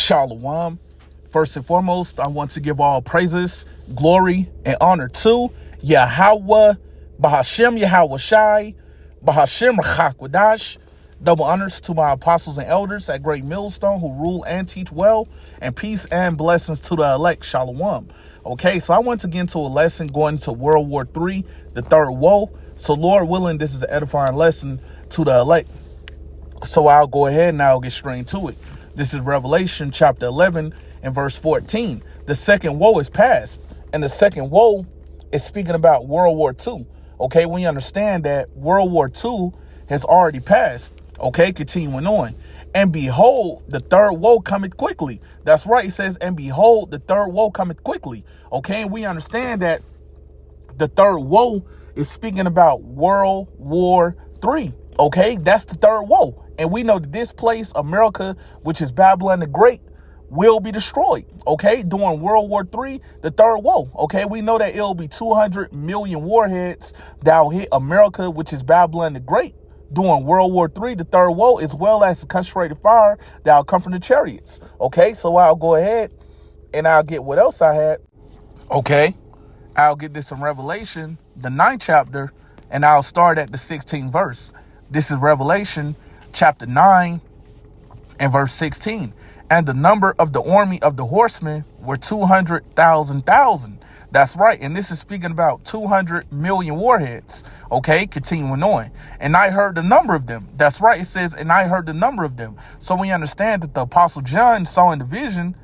Shalom. First and foremost, I want to give all praises, glory, and honor to Yahweh, Bahashem Yahweh Shai, Bahashem Rachakwadash. Double honors to my apostles and elders at Great Millstone who rule and teach well, and peace and blessings to the elect. Shalom. Okay, so I want to get into a lesson going to World War III, the third woe. So Lord willing, this is an edifying lesson to the elect. So I'll go ahead and I'll get straight into it. This is Revelation chapter 11 and verse 14. The second woe is past, and the second woe is speaking about World War II. Okay, we understand that World War II has already passed. Okay, continuing on. And behold, the third woe cometh quickly. That's right, it says, and behold, the third woe cometh quickly. Okay, and we understand that the third woe is speaking about World War III. Okay, that's the third woe. And we know that this place, America, which is Babylon the Great, will be destroyed. Okay, during World War III, the third woe. Okay, we know that it'll be 200 million warheads that will hit America, which is Babylon the Great, during World War III, the third woe, as well as the concentrated fire that will come from the chariots. Okay, so I'll go ahead and I'll get what else I had. Okay, I'll get this in Revelation, the 9th chapter, and I'll start at the 16th verse. This is Revelation chapter 9 and verse 16. And the number of the army of the horsemen were 200,000. That's right. And this is speaking about 200 million warheads. Okay, continuing on. And I heard the number of them. That's right. It says, and I heard the number of them. So we understand that the Apostle John saw in the vision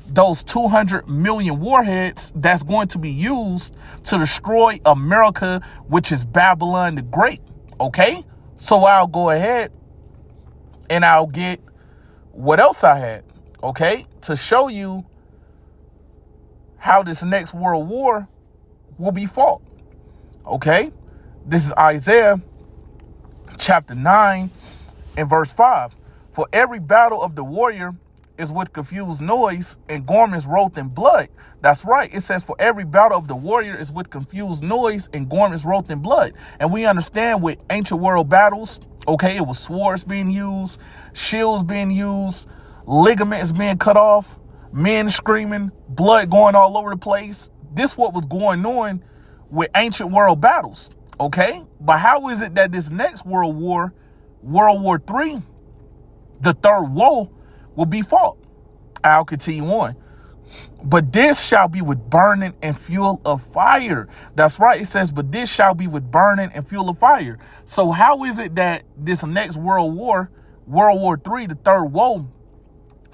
those 200 million warheads that's going to be used to destroy America, which is Babylon the Great. Okay, so I'll go ahead and I'll get what else I had, okay, to show you how this next world war will be fought. Okay, this is Isaiah chapter 9 and verse 5. For every battle of the warrior is with confused noise and garments wrought in blood. That's right. It says for every battle of the warrior is with confused noise and garments wrought in blood. And we understand with ancient world battles, okay, it was swords being used, shields being used, ligaments being cut off, men screaming, blood going all over the place. This what was going on with ancient world battles, okay? But how is it that this next world war, World War III, the third woe, will be fought? I'll continue on. But this shall be with burning and fuel of fire. That's right. It says, but this shall be with burning and fuel of fire. So how is it that this next world war, World War III, the third woe,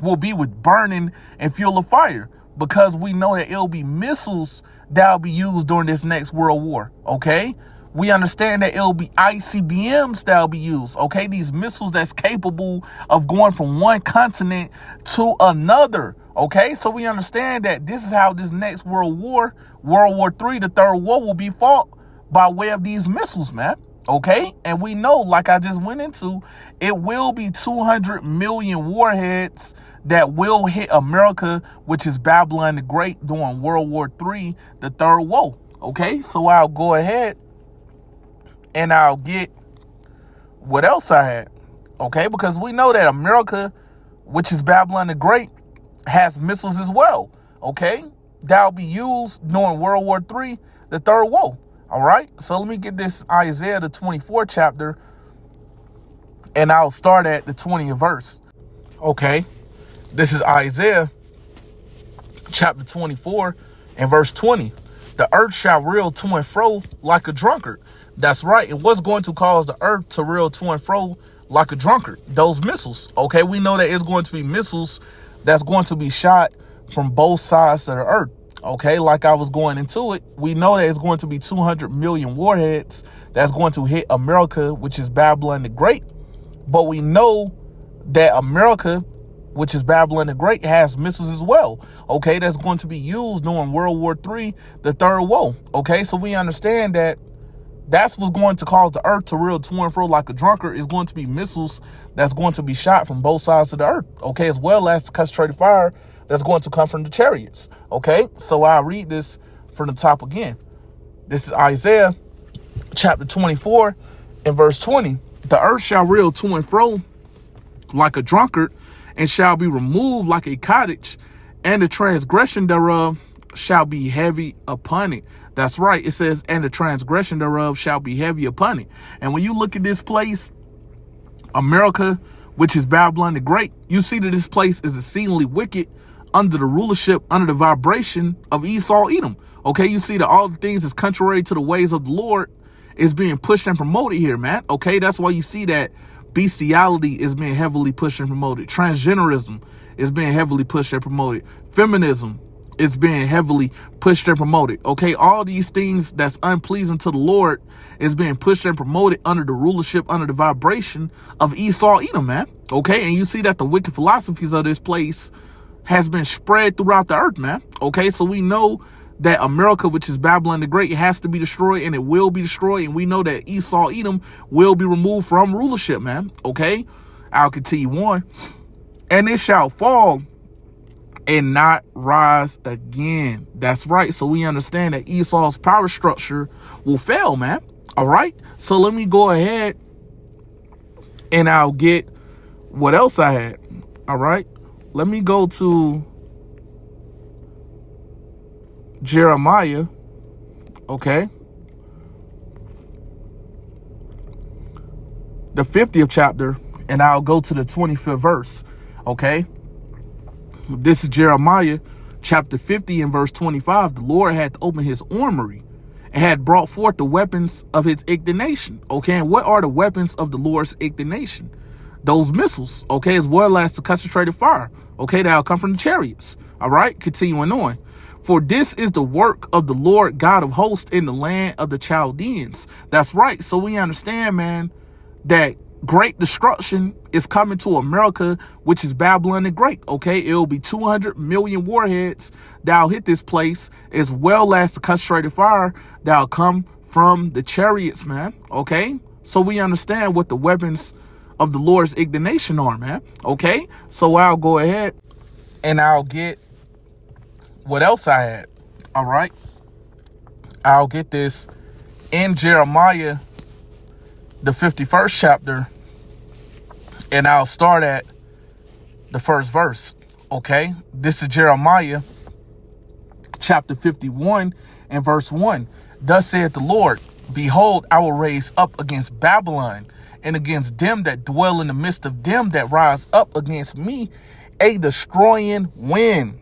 will be with burning and fuel of fire? Because we know that it'll be missiles that will be used during this next world war. Okay. We understand that it'll be ICBMs that'll be used. Okay, these missiles that's capable of going from one continent to another. Okay, so we understand that this is how this next world war, World War III, the third war, will be fought by way of these missiles, man. Okay, and we know, like I just went into, it will be 200 million warheads that will hit America, which is Babylon the Great, during World War III, the third woe. Okay, so I'll go ahead and I'll get what else I had, okay? Because we know that America, which is Babylon the Great, has missiles as well, okay? That'll be used during World War III, the third woe, all right? So let me get this Isaiah, the 24th chapter, and I'll start at the 20th verse, okay? This is Isaiah chapter 24 and verse 20. The earth shall reel to and fro like a drunkard. That's right. And what's going to cause the earth to reel to and fro like a drunkard? Those missiles. Okay, we know that it's going to be missiles that's going to be shot from both sides of the earth. Okay, like I was going into it, we know that it's going to be 200 million warheads that's going to hit America, which is Babylon the Great. But we know that America, which is Babylon the Great, has missiles as well. Okay, that's going to be used during World War III, the third woe. Okay, so we understand that that's what's going to cause the earth to reel to and fro like a drunkard, is going to be missiles that's going to be shot from both sides of the earth, okay, as well as the concentrated fire that's going to come from the chariots, okay? So I'll read this from the top again. This is Isaiah chapter 24 and verse 20. The earth shall reel to and fro like a drunkard, and shall be removed like a cottage, and the transgression thereof shall be heavy upon it. That's right. It says, and the transgression thereof shall be heavy upon it. And when you look at this place, America, which is Babylon the Great, you see that this place is exceedingly wicked under the rulership, under the vibration of Esau, Edom. Okay, you see that all the things is contrary to the ways of the Lord is being pushed and promoted here, man. Okay, that's why you see that bestiality is being heavily pushed and promoted. Transgenderism is being heavily pushed and promoted. Feminism is being heavily pushed and promoted. Okay, all these things that's unpleasing to the Lord is being pushed and promoted under the rulership, under the vibration of Esau, Edom, man. Okay, and you see that the wicked philosophies of this place has been spread throughout the earth, man. Okay, so we know that America, which is Babylon the Great, has to be destroyed, and it will be destroyed. And we know that Esau, Edom will be removed from rulership, man. Okay, I'll continue on. And it shall fall and not rise again. That's right. So we understand that Esau's power structure will fail, man. All right. So let me go ahead and I'll get what else I had. All right. Let me go to Jeremiah. Okay. The 50th chapter, and I'll go to the 25th verse. Okay. This is Jeremiah chapter 50 and verse 25. The Lord had opened his armory and had brought forth the weapons of his indignation. Okay, and what are the weapons of the Lord's indignation? Those missiles, okay, as well as the concentrated fire, okay, that'll come from the chariots. All right, continuing on. For this is the work of the Lord God of hosts in the land of the Chaldeans. That's right. So we understand, man, that great destruction is coming to America, which is Babylon the Great. Okay, it'll be 200 million warheads that'll hit this place, as well as the concentrated fire that'll come from the chariots, man. Okay, so we understand what the weapons of the Lord's indignation are, man. Okay, so I'll go ahead and I'll get what else I had. All right, I'll get this in Jeremiah, the 51st chapter, and I'll start at the first verse. Okay, this is Jeremiah chapter 51 and verse 1. Thus saith the Lord, behold, I will raise up against Babylon and against them that dwell in the midst of them that rise up against me a destroying wind.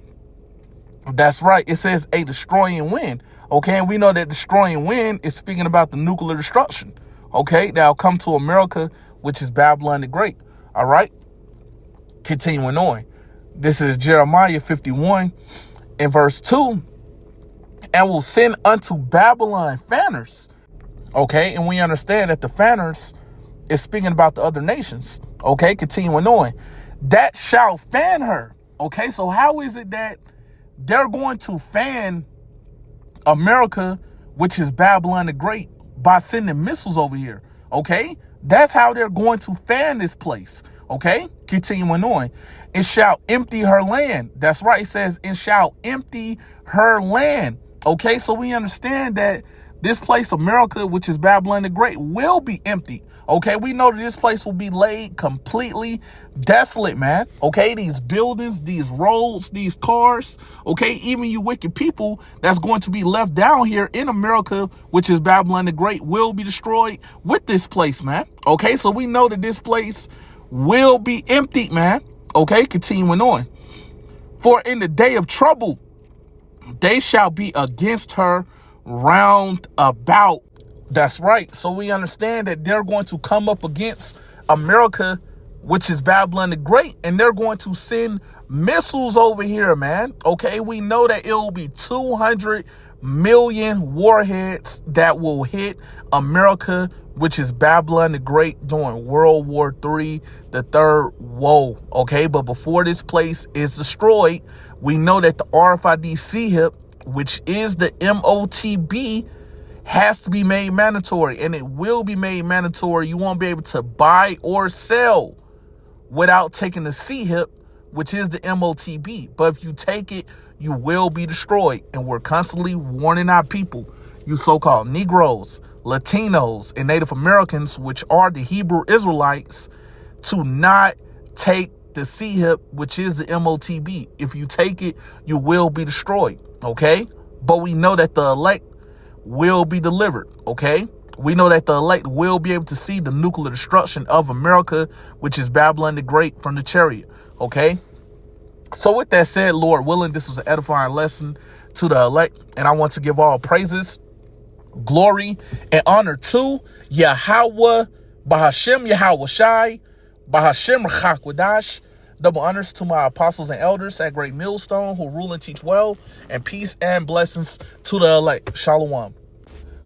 That's right. It says a destroying wind. Okay, and we know that destroying wind is speaking about the nuclear destruction. Okay, that'll come to America, which is Babylon the Great. All right, continuing on. This is Jeremiah 51 and verse 2. And will send unto Babylon fanners. Okay, and we understand that the fanners is speaking about the other nations. Okay, continuing on. That shall fan her. Okay, so how is it that they're going to fan America, which is Babylon the Great, by sending missiles over here? Okay, that's how they're going to fan this place. Okay, continuing on. It shall empty her land. That's right. It says it shall empty her land. Okay, so we understand that this place, America, which is Babylon the Great, will be empty. Okay, we know that this place will be laid completely desolate, man. Okay, these buildings, these roads, these cars, okay, even you wicked people that's going to be left down here in America, which is Babylon the Great, will be destroyed with this place, man. Okay, so we know that this place will be emptied, man. Okay, continuing on. For in the day of trouble, they shall be against her round about. That's right. So we understand that they're going to come up against America, which is Babylon the Great, and they're going to send missiles over here, man. Okay, we know that it will be 200 million warheads that will hit America, which is Babylon the Great, during World War III, the third woe. Okay, but before this place is destroyed, we know that the RFID CHIP, which is the MOTB, has to be made mandatory, and it will be made mandatory. You won't be able to buy or sell without taking the CHIP, which is the MOTB. But if you take it, you will be destroyed. And we're constantly warning our people, you so-called Negroes, Latinos, and Native Americans, which are the Hebrew Israelites, to not take the C-hip, which is the MOTB. If you take it, you will be destroyed, okay? But we know that the elect will be delivered, okay? We know that the elect will be able to see the nuclear destruction of America, which is Babylon the Great from the chariot, okay? So with that said, Lord willing, this was an edifying lesson to the elect, and I want to give all praises, glory, and honor to Yahweh, Bahashem Yahweh Shai, Bahashem Chakwadash. Double honors to my apostles and elders at Great Millstone who rule and teach well, and peace and blessings to the elect. Shalom.